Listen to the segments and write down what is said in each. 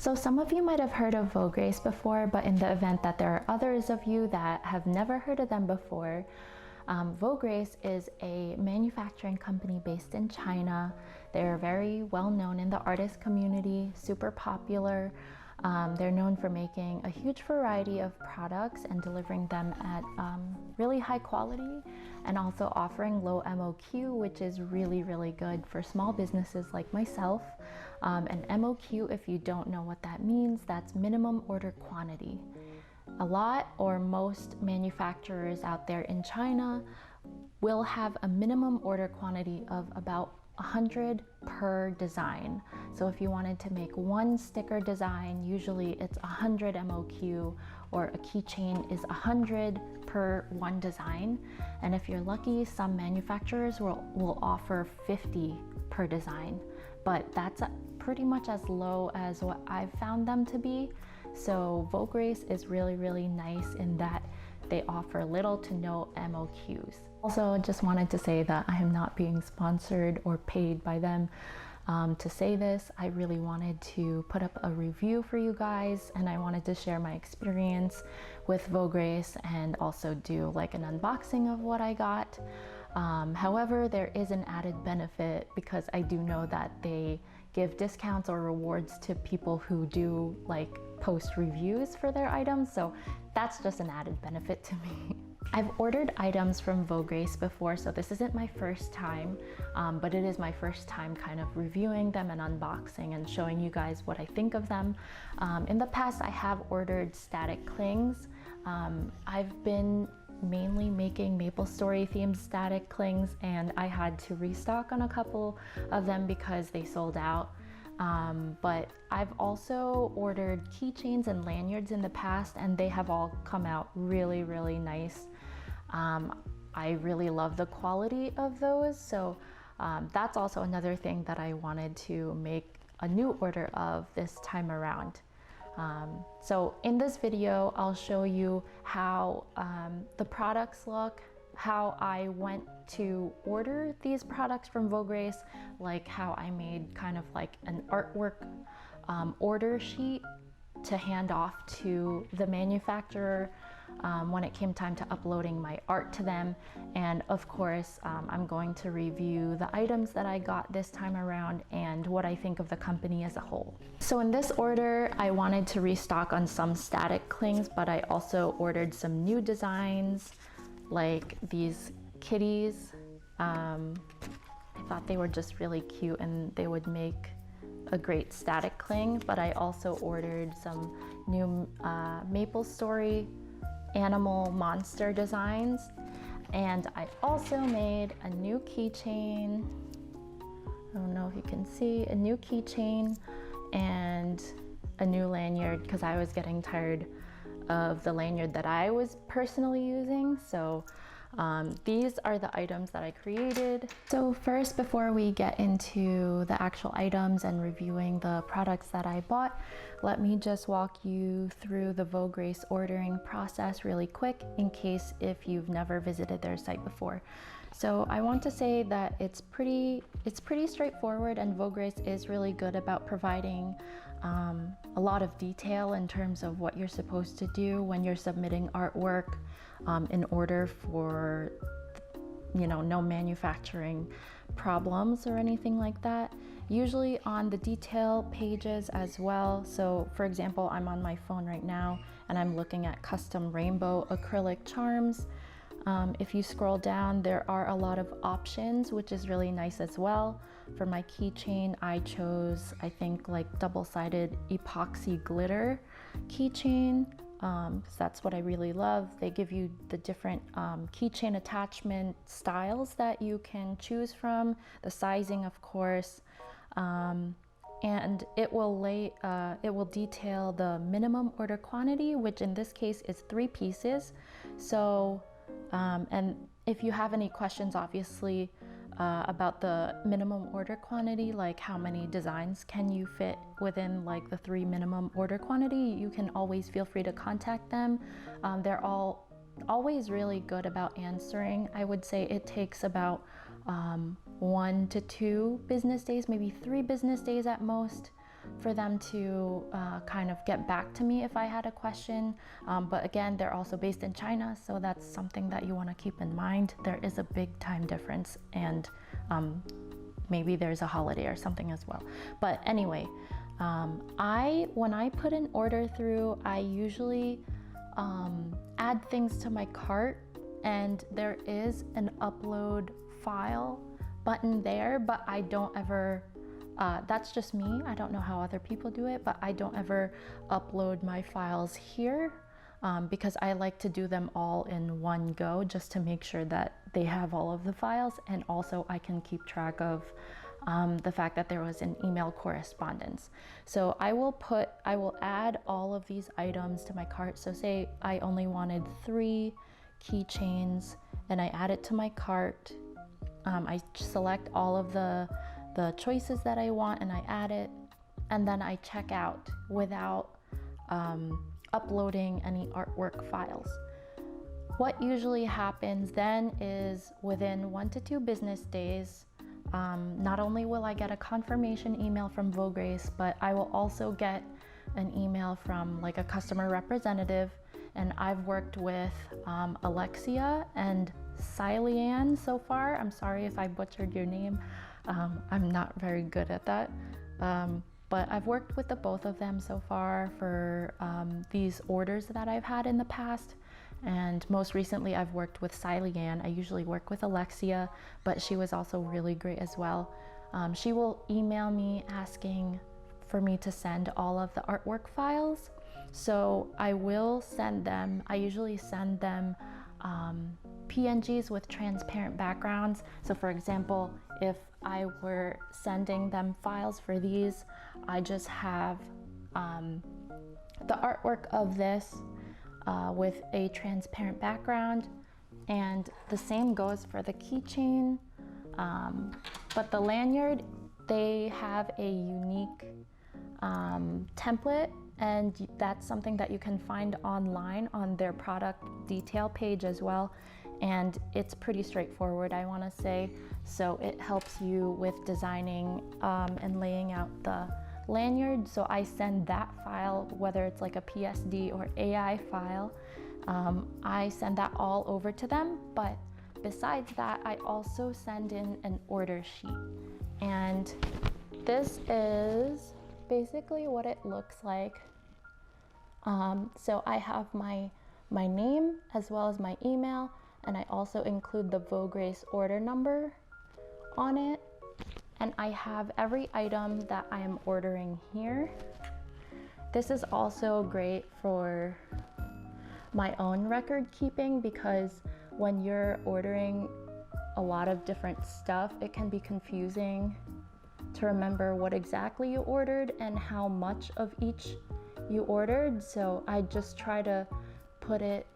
So some of you might have heard of Vograce before, but in the event that there are others of you that have never heard of them before, Vograce is a manufacturing company based in China. They're very well known in the artist community, super popular. They're known for making a huge variety of products and delivering them at really high quality, and also offering low MOQ, which is really good for small businesses like myself. And MOQ, if you don't know what that means, that's minimum order quantity. A lot or most manufacturers out there in China will have a minimum order quantity of about 100 per design. So if you wanted to make one sticker design, usually it's 100 MOQ, or a keychain is 100 per one design. And if you're lucky, some manufacturers will offer 50 per design, but that's pretty much as low as what I've found them to be. So Vograce is really nice in that they offer little to no MOQs. Also, just wanted to say that I am not being sponsored or paid by them to say this. I really wanted to put up a review for you guys, and I wanted to share my experience with Vograce and also do like an unboxing of what I got. However, there is an added benefit because I do know that they give discounts or rewards to people who do like post reviews for their items, so that's just an added benefit to me. I've ordered items from Vograce before, so this isn't my first time, but it is my first time kind of reviewing them and unboxing and showing you guys what I think of them. In the past, I have ordered static clings. I've been mainly making MapleStory themed static clings, and I had to restock on a couple of them because they sold out. But I've also ordered keychains and lanyards in the past, and they have all come out really nice. I really love the quality of those, so that's also another thing that I wanted to make a new order of this time around. So in this video, I'll show you how the products look, how I went to order these products from Vograce, like how I made kind of like an artwork order sheet to hand off to the manufacturer when it came time to uploading my art to them. And of course, I'm going to review the items that I got this time around and what I think of the company as a whole. So in this order, I wanted to restock on some static clings, but I also ordered some new designs like these kitties. I thought they were just really cute and they would make a great static cling, but I also ordered some new MapleStory animal monster designs, and I also made a new keychain. I don't know if you can see, a new keychain and a new lanyard because I was getting tired of the lanyard that I was personally using. So these are the items that I created. So first, before we get into the actual items and reviewing the products that I bought, let me just walk you through the Vograce ordering process really quick in case if you've never visited their site before. So I want to say that it's pretty straightforward, and Vograce is really good about providing a lot of detail in terms of what you're supposed to do when you're submitting artwork in order for, you know, no manufacturing problems or anything like that. Usually on the detail pages as well. So for example, I'm on my phone right now and I'm looking at custom rainbow acrylic charms. If you scroll down, there are a lot of options, which is really nice as well. For my keychain, I chose, I think, like double-sided epoxy glitter keychain, because that's what I really love. They give you the different keychain attachment styles that you can choose from, the sizing, of course, and it will detail the minimum order quantity, which in this case is 3 pieces. So and if you have any questions, obviously, about the minimum order quantity, like how many designs can you fit within like the 3 minimum order quantity, you can always feel free to contact them. They're always really good about answering. I would say it takes about 1 to 2 business days, maybe 3 business days at most, for them to kind of get back to me if I had a question. But again, they're also based in China, so that's something that you want to keep in mind. There is a big time difference, and maybe there's a holiday or something as well. But anyway, when I put an order through, I usually add things to my cart, and there is an upload file button there, but I don't ever, that's just me. I don't know how other people do it, but I don't ever upload my files here because I like to do them all in one go just to make sure that they have all of the files, and also I can keep track of the fact that there was an email correspondence. So I will add all of these items to my cart. So say I only wanted 3 keychains and I add it to my cart. I select all of the choices that I want and I add it, and then I check out without uploading any artwork files. What usually happens then is within 1 to 2 business days, not only will I get a confirmation email from Vograce, but I will also get an email from like a customer representative. And I've worked with Alexia and Cyan so far. I'm sorry if I butchered your name. I'm not very good at that. But I've worked with the both of them so far for these orders that I've had in the past. And most recently I've worked with Cyan. I usually work with Alexia, but she was also really great as well. She will email me asking for me to send all of the artwork files. So I will send them, I usually send them PNGs with transparent backgrounds. So for example, if I were sending them files for these, I just have the artwork of this with a transparent background, and the same goes for the keychain. But the lanyard, they have a unique template, and that's something that you can find online on their product detail page as well. And it's pretty straightforward, I want to say. So it helps you with designing and laying out the lanyard. So I send that file, whether it's like a PSD or AI file, I send that all over to them. But besides that, I also send in an order sheet. And this is basically what it looks like. So I have my name as well as my email, and I also include the Vograce order number on it. And I have every item that I am ordering here. This is also great for my own record keeping, because when you're ordering a lot of different stuff, it can be confusing to remember what exactly you ordered and how much of each you ordered. So I just try to put it,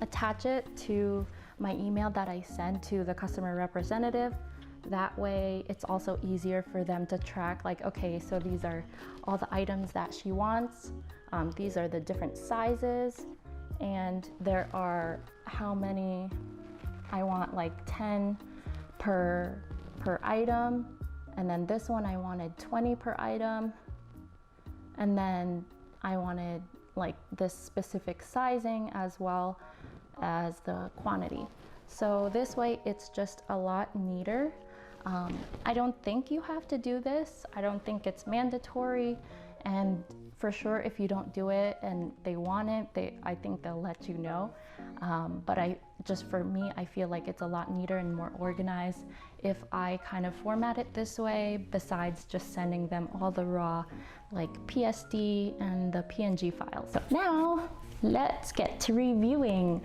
attach it to my email that I send to the customer representative. That way it's also easier for them to track, like, okay, so these are all the items that she wants. These are the different sizes, and there are how many, I want like 10 per item. And then this one I wanted 20 per item. And then I wanted like this specific sizing as well as the quantity. So this way it's just a lot neater. I don't think you have to do this. I don't think it's mandatory. And for sure, if you don't do it and they want it, I think they'll let you know. But for me, I feel like it's a lot neater and more organized if I kind of format it this way, besides just sending them all the raw like PSD and the PNG files. So now let's get to reviewing.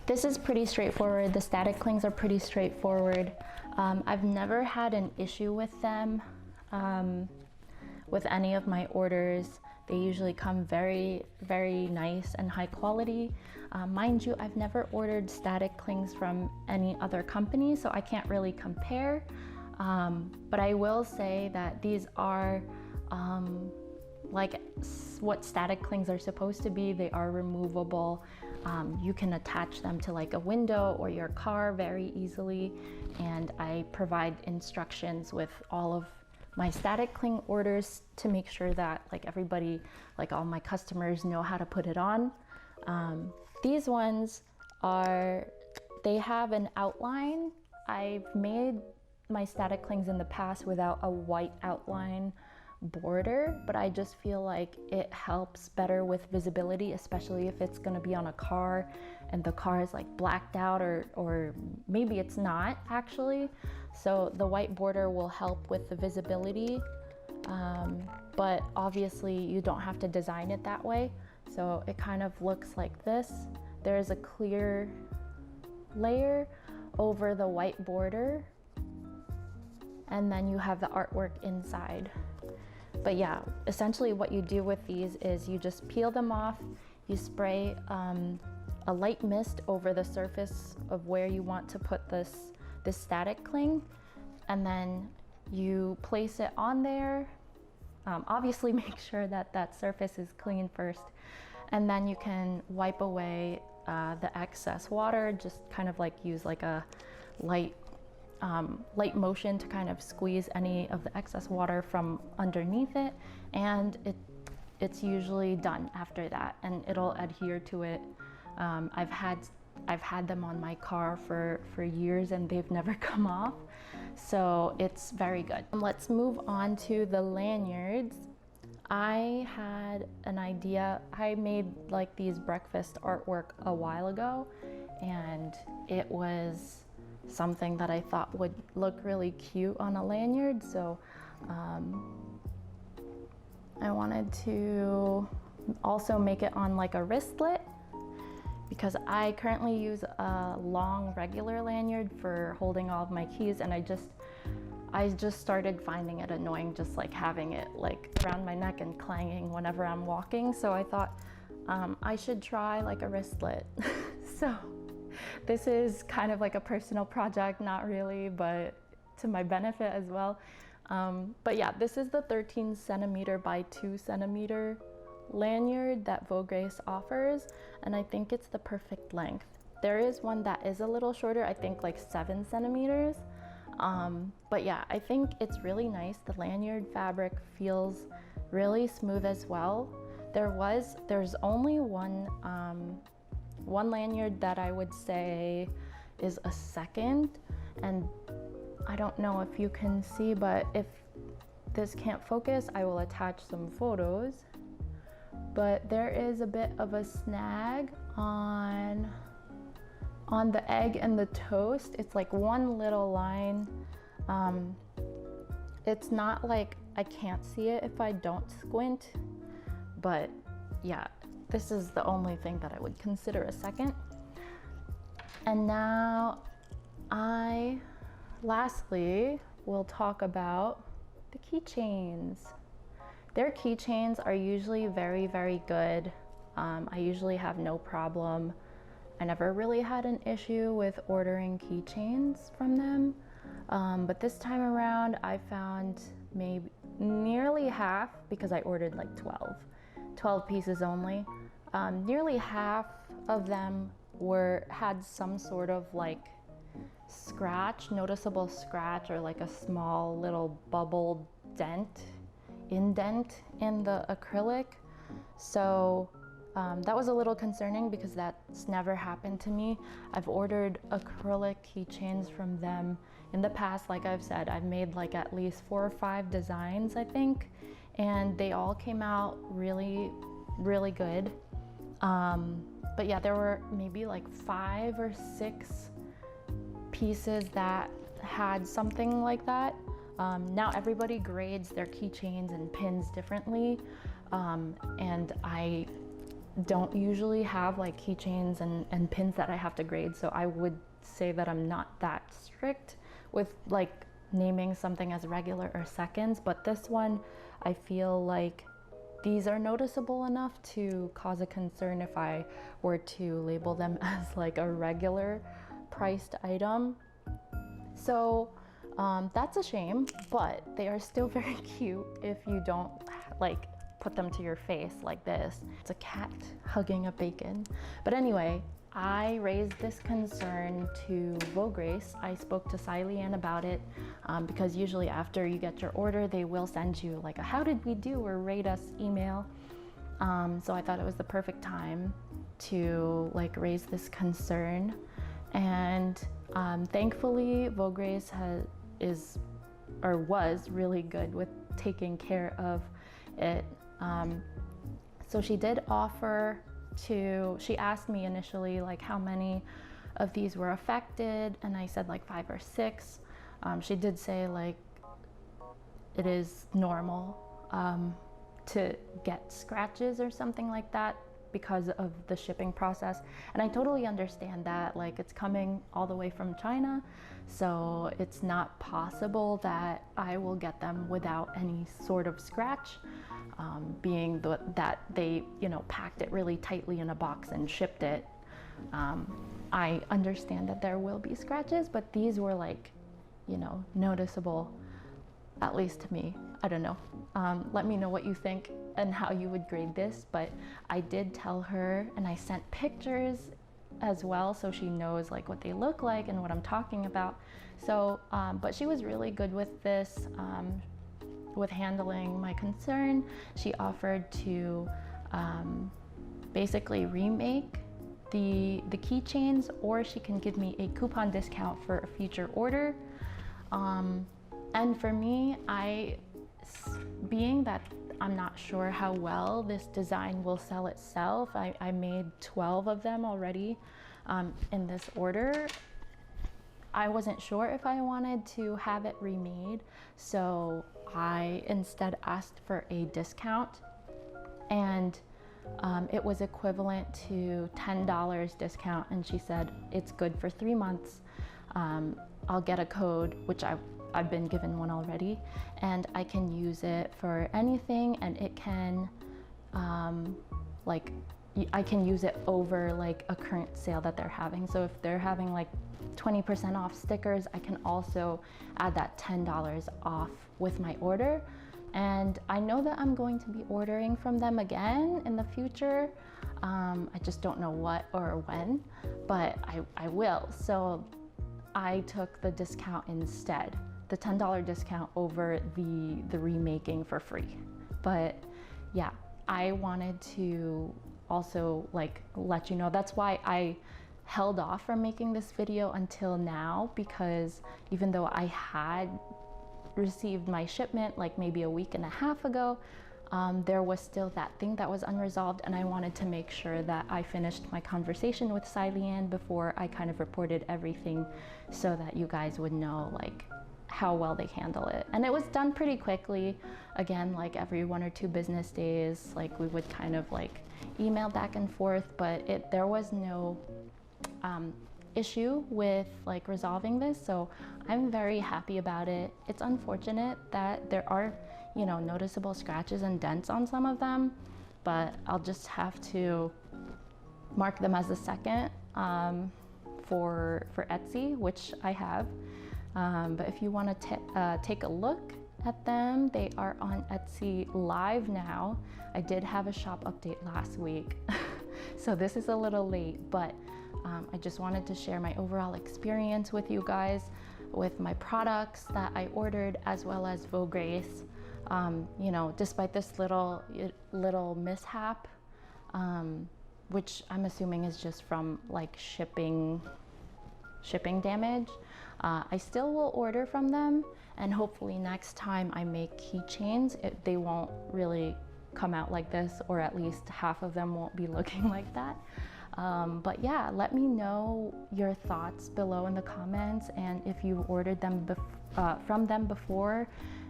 This is pretty straightforward. The static clings are pretty straightforward. I've never had an issue with them. With any of my orders, they usually come very, very nice and high quality. Mind you, I've never ordered static clings from any other company, so I can't really compare. But I will say that these are like what static clings are supposed to be. They are removable. You can attach them to like a window or your car very easily. And I provide instructions with all of my static cling orders to make sure that like everybody, like all my customers know how to put it on. These ones they have an outline. I've made my static clings in the past without a white outline border, but I just feel like it helps better with visibility, especially if it's going to be on a car and the car is like blacked out, or maybe it's not actually. So the white border will help with the visibility, but obviously you don't have to design it that way. So it kind of looks like this. There's a clear layer over the white border, and then you have the artwork inside. But yeah, essentially what you do with these is you just peel them off, you spray a light mist over the surface of where you want to put this static cling, and then you place it on there. Obviously make sure that that surface is clean first, and then you can wipe away the excess water. Just kind of like use like a light motion to kind of squeeze any of the excess water from underneath it, and it's usually done after that, and it'll adhere to it. I've had them on my car for years and they've never come off, so it's very good. Let's move on to the lanyards. I had an idea. I made like these breakfast artwork a while ago, and it was something that I thought would look really cute on a lanyard, so I wanted to also make it on like a wristlet, because I currently use a long regular lanyard for holding all of my keys, and I just started finding it annoying just like having it like around my neck and clanging whenever I'm walking. So I thought I should try like a wristlet. So this is kind of like a personal project, not really, but to my benefit as well. But yeah, this is the 13 centimeter by 2 centimeter lanyard that Vograce offers, and I think it's the perfect length. There is one that is a little shorter, I think like 7 centimeters. But yeah, I think it's really nice. The lanyard fabric feels really smooth as well. There's only one lanyard that I would say is a second, and I don't know if you can see, but if this can't focus, I will attach some photos. But there is a bit of a snag on the egg and the toast. It's like one little line. It's not like I can't see it if I don't squint, but yeah, this is the only thing that I would consider a second. And now lastly will talk about the keychains. Their keychains are usually very, very good. I usually have no problem. I never really had an issue with ordering keychains from them. But this time around, I found maybe nearly half, because I ordered like 12 pieces only. Nearly half of them had some sort of like noticeable scratch, or like a small little bubble indent in the acrylic. So that was a little concerning, because that's never happened to me. I've ordered acrylic keychains from them in the past. Like I've said, I've made like at least 4 or 5 designs, I think, and they all came out really, really good. But yeah, there were maybe like 5 or 6 pieces that had something like that. Now everybody grades their keychains and pins differently, and I don't usually have like keychains and pins that I have to grade, so I would say that I'm not that strict with like naming something as regular or seconds. But this one, I feel like these are noticeable enough to cause a concern if I were to label them as like a regular priced item. So that's a shame, but they are still very cute if you don't like put them to your face like this. It's a cat hugging a bacon. But anyway, I raised this concern to Vograce. I spoke to Siley about it because usually after you get your order, they will send you like a "how did we do" or "rate us" email. So I thought it was the perfect time to like raise this concern. And thankfully, Vograce was really good with taking care of it. So she did offer she asked me initially like how many of these were affected, and I said like 5 or 6. She did say like it is normal to get scratches or something like that because of the shipping process, and I totally understand that. Like, it's coming all the way from China, so it's not possible that I will get them without any sort of scratch, being that they, you know, packed it really tightly in a box and shipped it. I understand that there will be scratches, but these were like, you know, noticeable, at least to me. I don't know. Let me know what you think and how you would grade this, but I did tell her, and I sent pictures as well so she knows like what they look like and what I'm talking about. So, but she was really good with this, with handling my concern. She offered to basically remake the keychains, or she can give me a coupon discount for a future order. And for me, being that I'm not sure how well this design will sell itself, I made 12 of them already in this order. I wasn't sure if I wanted to have it remade, so I instead asked for a discount, and it was equivalent to $10 discount, and she said it's good for 3 months. I'll get a code, which I've been given one already, and I can use it for anything, and it can I can use it over like a current sale that they're having. So if they're having like 20% off stickers, I can also add that $10 off with my order. And I know that I'm going to be ordering from them again in the future. I just don't know what or when, but I will. So I took the discount instead, the $10 discount over the remaking for free. But yeah, I wanted to also like let you know. That's why I held off from making this video until now, because even though I had received my shipment like maybe a week and a half ago, there was still that thing that was unresolved, and I wanted to make sure that I finished my conversation with Siley before I kind of reported everything, so that you guys would know like how well they handle it. And it was done pretty quickly. Again, like every 1 or 2 business days, like we would kind of like email back and forth, but there was no issue with like resolving this, so I'm very happy about it. It's unfortunate that there are, you know, noticeable scratches and dents on some of them, but I'll just have to mark them as a second for Etsy, which I have. But if you want to take a look at them, they are on Etsy live now. I did have a shop update last week, so this is a little late, but I just wanted to share my overall experience with you guys with my products that I ordered, as well as Vograce. You know, despite this little mishap, which I'm assuming is just from like shipping damage, I still will order from them, and hopefully next time I make keychains, they won't really come out like this, or at least half of them won't be looking like that. But yeah, let me know your thoughts below in the comments, and if you ordered them from them before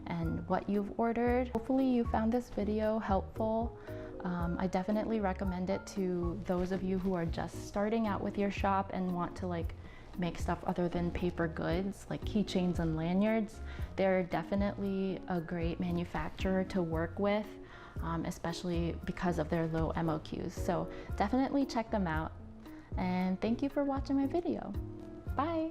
and what you've ordered. Hopefully you found this video helpful. I definitely recommend it to those of you who are just starting out with your shop and want to like make stuff other than paper goods, like keychains and lanyards. They're definitely a great manufacturer to work with, especially because of their low MOQs. So definitely check them out. And thank you for watching my video. Bye.